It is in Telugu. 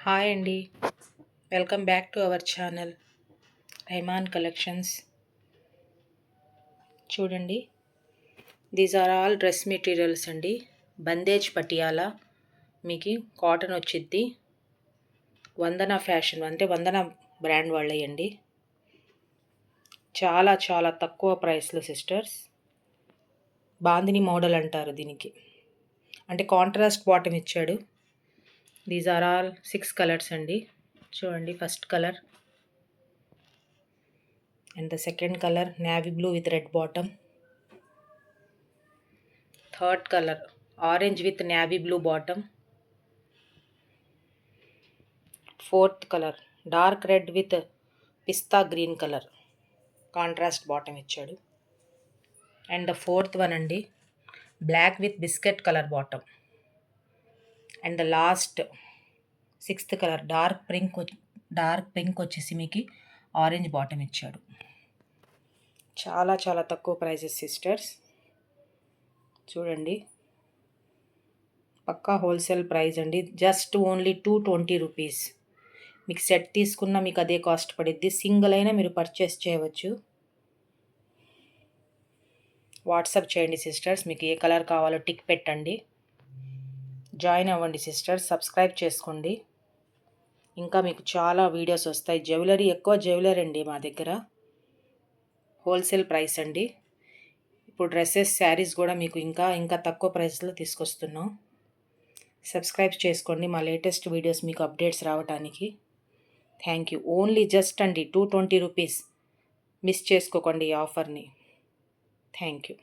హాయ్ అండి. Welcome back to our channel Rahman collections. చూడండి, these are all dress materials అండి. బందేజ్ పటియాలా మీకు కాటన్ వచ్చిద్ది. వందన ఫ్యాషన్ అంటే వందన బ్రాండ్ వాళ్ళయండి. చాలా చాలా తక్కువ ప్రైస్లో సిస్టర్స్. బాందిని మోడల్ అంటారు దీనికి. అంటే కాంట్రాస్ట్ బాటమ్ ఇచ్చాడు. దీస్ ఆర్ ఆల్ 6 కలర్స్ అండి. చూడండి, first colour and the second color navy blue with red bottom. Third color orange with navy blue bottom. Fourth color dark red with pista green color contrast bottom ఇచ్చాడు. And the fourth one అండి, black with biscuit color bottom. And the last sixth color dark pink వచ్చేసి మీకు ఆరెంజ్ బాటమ్ ఇచ్చాడు. చాలా చాలా తక్కువ ప్రైజెస్ సిస్టర్స్. చూడండి, పక్కా హోల్సేల్ ప్రైస్ అండి. Just only 220 rupees. మీకు సెట్ తీసుకున్న మీకు అదే కాస్ట్ పడిద్ది. సింగిల్ అయినా మీరు పర్చేస్ చేయవచ్చు. వాట్సాప్ చేయండి సిస్టర్స్. మీకు ఏ కలర్ కావాలో టిక్ పెట్టండి. జాయిన్ అవ్వండి సిస్టర్స్. సబ్స్క్రైబ్ చేసుకోండి. ఇంకా మీకు చాలా వీడియోస్ వస్తాయి. ఎక్కువ జ్యువెలరీ అండి మా దగ్గర. హోల్సేల్ ప్రైస్ అండి. ఇప్పుడు డ్రెస్సెస్, శారీస్ కూడా మీకు ఇంకా తక్కువ ప్రైస్లో తీసుకొస్తున్నాం. సబ్స్క్రైబ్ చేసుకోండి మా లేటెస్ట్ వీడియోస్ మీకు అప్డేట్స్ రావడానికి. Thank you. ఓన్లీ జస్ట్ అండి 220 రూపీస్. మిస్ చేసుకోకండి ఈ ఆఫర్ని. Thank you.